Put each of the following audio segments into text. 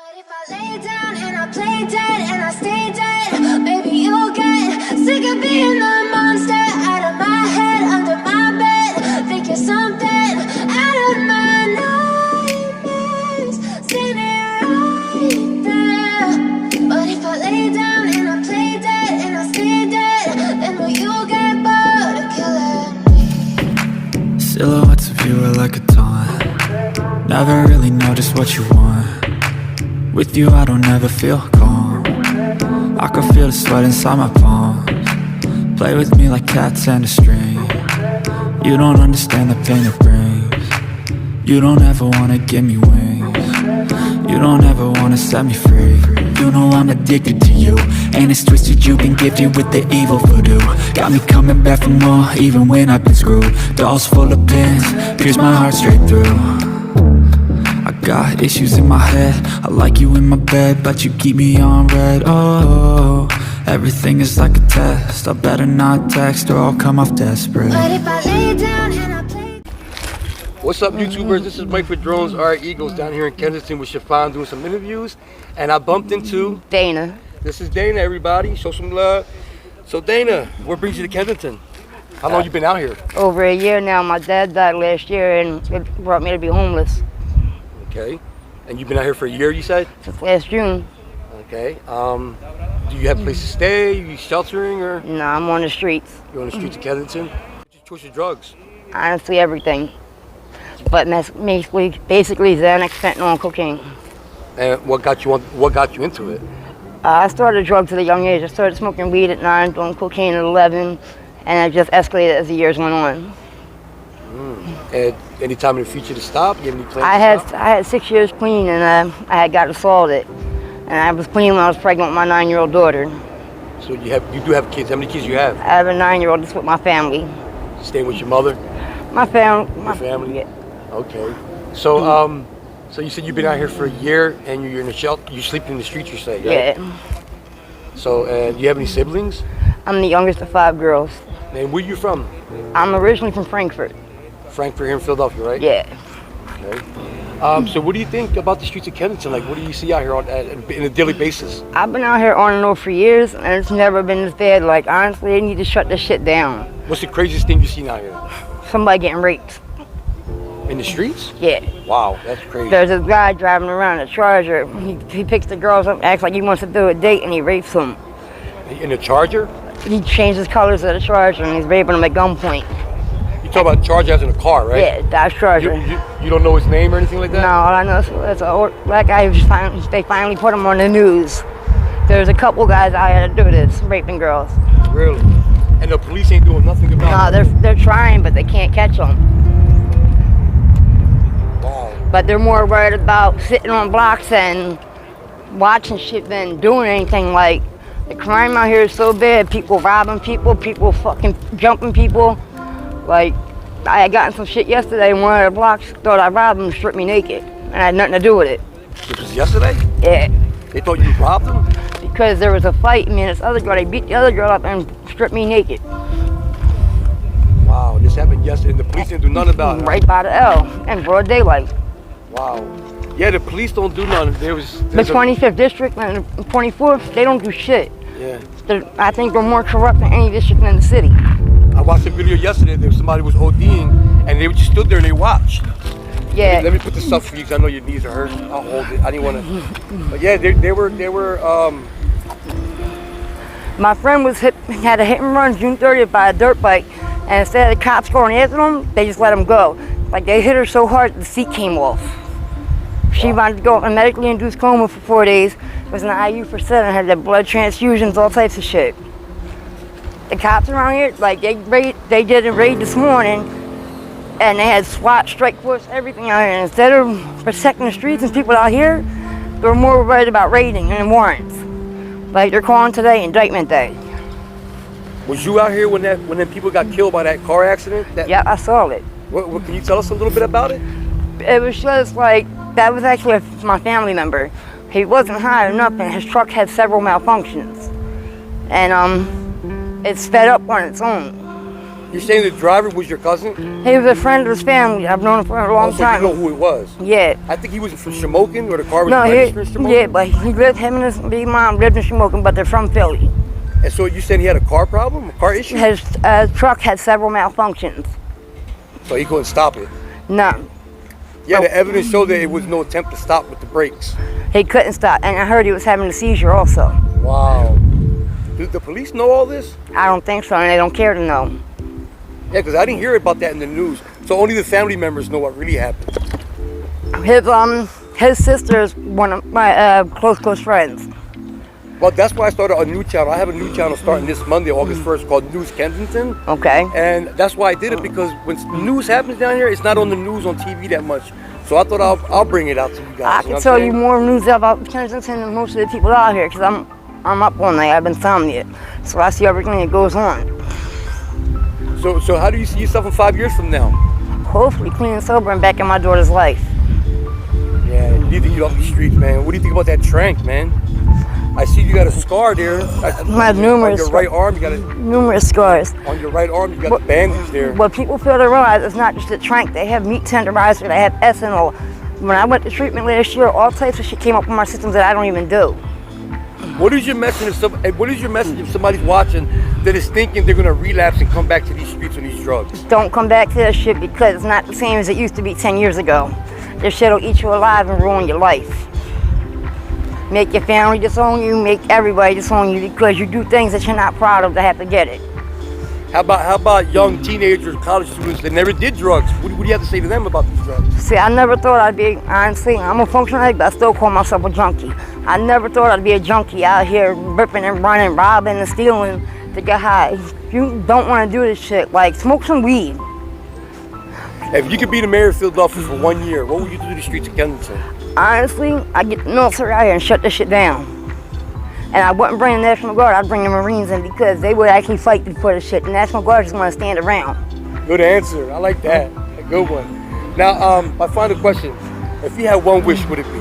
But if I lay down and I play dead and I stay dead, baby, you'll get sick of being the monster out of my head, under my bed. Think you're something out of my nightmares, standing right there. But if I lay down and I play dead and I stay dead, then will you get bored of killing me? Silhouettes of you are like a taunt. Never really know just what you want. With you I don't ever feel calm. I can feel the sweat inside my palms. Play with me like cats and a string. You don't understand the pain it brings. You don't ever wanna give me wings. You don't ever wanna set me free. You know I'm addicted to you, and it's twisted you've been gifted with the evil voodoo. Got me coming back for more even when I've been screwed. Dolls full of pins, pierce my heart straight through. I got issues in my head, I like you in my bed, but you keep me on red. Oh, everything is like a test. I better not text or I'll come off desperate. But if I lay down and I play. What's up, YouTubers? This is Mike for Drones R Eagles down here in Kensington with Chiffon doing some interviews, and I bumped into Dana. This is Dana, everybody. Show some love. So Dana, what brings you to Kensington? How long you been out here? Over a year now. My dad died last year and it brought me to be homeless. Okay. And you've been out here for a year, you said? Since last June. Okay. Do you have a place to stay? Are you sheltering or? No, I'm on the streets. You're on the streets of Kensington? What's your choice of drugs? Honestly, everything. But basically Xanax, fentanyl, and cocaine. And what got you into it? I started drugs at a young age. I started smoking weed at 9, doing cocaine at 11, and it just escalated as the years went on. And any time in the future to stop? You have any plans to stop? I had 6 years clean, and I had got assaulted. And I was clean when I was pregnant with my 9-year-old daughter. So you do have kids. How many kids do you have? I have a 9-year-old that's with my family. Staying with your mother? My family. Your family? Yeah. Okay. So so you said you've been out here for a year and you're in a shelter. You sleep in the streets, you say, right? Yeah. So do you have any siblings? I'm the youngest of 5 girls. And where you from? I'm originally from Frankfurt. Frankfurt here in Philadelphia, right? Yeah. Okay. So what do you think about the streets of Kensington? Like, what do you see out here on a daily basis? I've been out here on and off for years, and it's never been this bad. Like, honestly, they need to shut this shit down. What's the craziest thing you've seen out here? Somebody getting raped. In the streets? Yeah. Wow, that's crazy. There's this guy driving around a Charger. He picks the girls up, acts like he wants to do a date, and he rapes them. In a Charger? He changes colors of the Charger, and he's raping them at gunpoint. You talk about Charger as in a car, right? Yeah, Dodge Charger. You don't know his name or anything like that? No, all I know is that's a black guy they finally put him on the news. There's a couple guys out here that do this, raping girls. Really? And the police ain't doing nothing about it? No, they're trying, but they can't catch them. Wow. But they're more worried about sitting on blocks and watching shit than doing anything. Like, the crime out here is so bad. People robbing people, people fucking jumping people. Like, I had gotten some shit yesterday in one of the blocks, thought I robbed them, stripped me naked. And I had nothing to do with it. This was yesterday? Yeah. They thought you robbed them? Because there was a fight, me and this other girl, they beat the other girl up and stripped me naked. Wow, this happened yesterday and the police didn't do nothing about it? Right by the L, in broad daylight. Wow. Yeah, the police don't do nothing. The 25th district and the 24th, they don't do shit. Yeah. I think they're more corrupt than any district in the city. I watched a video yesterday that somebody was ODing and they just stood there and they watched. Yeah. Let me put this up for you because I know your knees are hurt. I'll hold it. I didn't want to. But yeah, they were. My friend had a hit and run June 30th by a dirt bike, and instead of the cops going after them, they just let him go. Like, they hit her so hard the seat came off. She wanted to go in a medically induced coma for 4 days, was in the IU for 7, had the blood transfusions, all types of shit. The cops around here, like, they did a raid this morning, and they had SWAT, strike force, everything out here. And instead of protecting the streets and people out here, they're more worried about raiding and warrants. Like, they're calling today indictment day. Was you out here when them people got killed by that car accident? Yeah, I saw it. What can you tell us a little bit about it? It was just like, that was actually my family member. He wasn't high enough and his truck had several malfunctions. And it sped up on its own. You're saying the driver was your cousin? He was a friend of his family. I've known him for a long So time. you know who it was? Yeah. I think he was from Shamokin, or the car was No, registered in Shamokin? yeah, but him and his big mom lived in Shamokin, but they're from Philly. And so you said he had a car problem, a car issue? His truck had several malfunctions. So he couldn't stop it? None. Yeah, the evidence showed that it was no attempt to stop with the brakes. He couldn't stop, and I heard he was having a seizure also. Wow. Did the police know all this? I don't think so, and they don't care to know. Yeah, because I didn't hear about that in the news. So only the family members know what really happened. His sister is one of my close friends. Well, that's why I started a new channel. I have a new channel starting this Monday, August 1st, called News Kensington. Okay. And that's why I did it, because when news happens down here, it's not on the news on TV that much. So I thought I'll bring it out to you guys. I can tell you more news about Kensington than most of the people out here, because I'm up all night. I've been telling you, so I see everything that goes on. So how do you see yourself in 5 years from now? Hopefully clean and sober and back in my daughter's life. Yeah, you need to get off the streets, man. What do you think about that trank, man? I see you got a scar there. I have numerous. On your right arm, you got numerous scars. On your right arm, you got a bandage there. What people fail to realize, it's not just a trank. They have meat tenderizer. They have ethanol. When I went to treatment last year, all types of shit came up in my systems that I don't even do. What is your message if somebody's watching that is thinking they're gonna relapse and come back to these streets on these drugs? Don't come back to that shit, because it's not the same as it used to be 10 years ago. This shit will eat you alive and ruin your life. Make your family disown you, make everybody disown you, because you do things that you're not proud of to have to get it. How about young teenagers, college students that never did drugs? What do you have to say to them about these drugs? See, I never thought I'd be, honestly, I'm a functional addict, but I still call myself a junkie. I never thought I'd be a junkie out here ripping and running, robbing and stealing to get high. You don't want to do this shit. Like, smoke some weed. If you could be the mayor of Philadelphia for 1 year, what would you do to the streets of Kensington? Honestly, I'd get the military out here and shut this shit down. And I wouldn't bring the National Guard, I'd bring the Marines in, because they would actually fight for this shit. The National Guard just want to stand around. Good answer. I like that. A good one. Now, my final question. If you had one wish, would it be?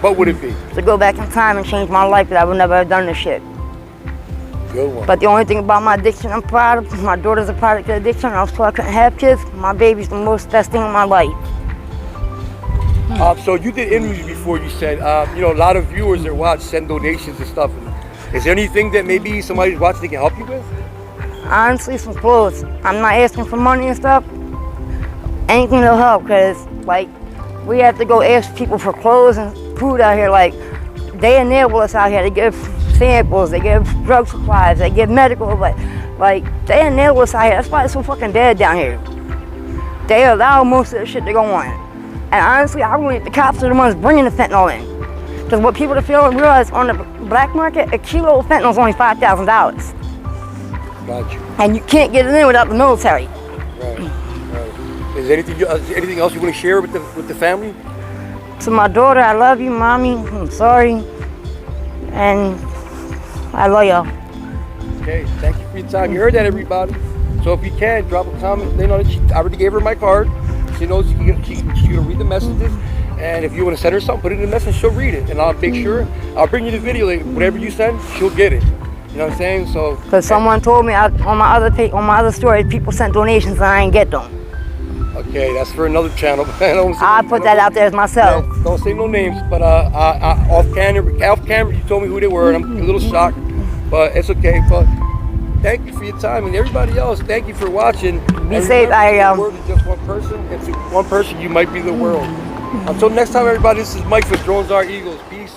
What would it be? To go back in time and change my life, that I would never have done this shit. Good one. But the only thing about my addiction I'm proud of, my daughter's a product of addiction. I was told I couldn't have kids. My baby's the most best thing in my life. So you did interviews before. You said, a lot of viewers that watch send donations and stuff. Is there anything that maybe somebody's watching they can help you with? Honestly, some clothes. I'm not asking for money and stuff. Anything will help, because, like, we have to go ask people for clothes and food out here. Like, they enable us out here. They give samples, they give drug supplies, they give medical, but, like, they enable us out here. That's why it's so fucking bad down here. They allow most of the shit to go on. And honestly, I believe the cops are the ones bringing the fentanyl in. Because what people fail to realize, on the black market, a kilo of fentanyl is only $5,000. Gotcha. And you can't get it in without the military. Right. Is there anything else you want to share with the family? To my daughter, I love you, mommy. I'm sorry. And I love y'all. Okay, thank you for your time. You heard that, everybody. So if you can, drop a comment. They know that I already gave her my card. She knows she's gonna read the messages. And if you want to send her something, put it in the message, she'll read it. And I'll make sure, I'll bring you the video. Like, whatever you send, she'll get it. You know what I'm saying? So. Because someone told me on my other story, people sent donations and I ain't get them. Okay, that's for another channel. I put that out there as myself. Yeah, don't say no names, but off camera, you told me who they were, and I'm a little shocked, but it's okay. But thank you for your time, and everybody else, thank you for watching. Be safe. The world is just one person, and to one person, you might be the world. Until next time, everybody, this is Mike for Drones Are Eagles. Peace.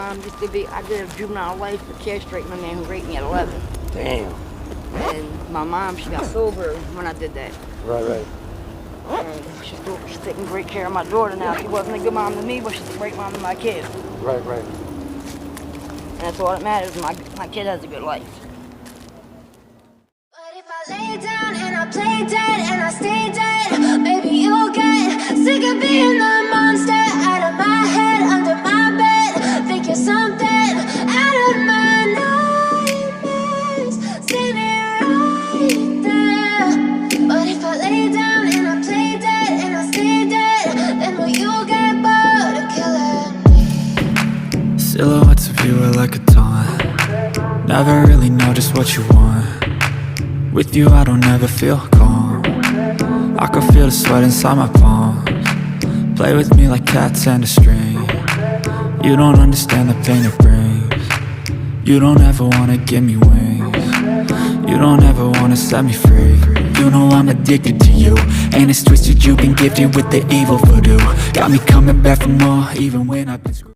mom used to be, I did a juvenile life for castrating a man who raped me at 11. Damn. And my mom, she got sober when I did that. Right. And she's taking great care of my daughter now. She wasn't a good mom to me, but she's a great mom to my kid. Right. And that's all that matters. My kid has a good life. But if I lay down and I play dead and I stay dead, maybe you'll get sick of being the monster out of my head, under my bed. Think you're something out of my nightmares, standing right there. But if I lay down and I play dead and I stay dead, then will you get bored of killing me? Silhouettes of you are like a taunt. Never really know just what you want. With you I don't ever feel calm. I can feel the sweat inside my palms. Play with me like cats and a string. You don't understand the pain it brings. You don't ever wanna give me wings. You don't ever wanna set me free. You know I'm addicted to you, and it's twisted, you've been gifted with the evil voodoo. Got me coming back for more, even when I've been screwed.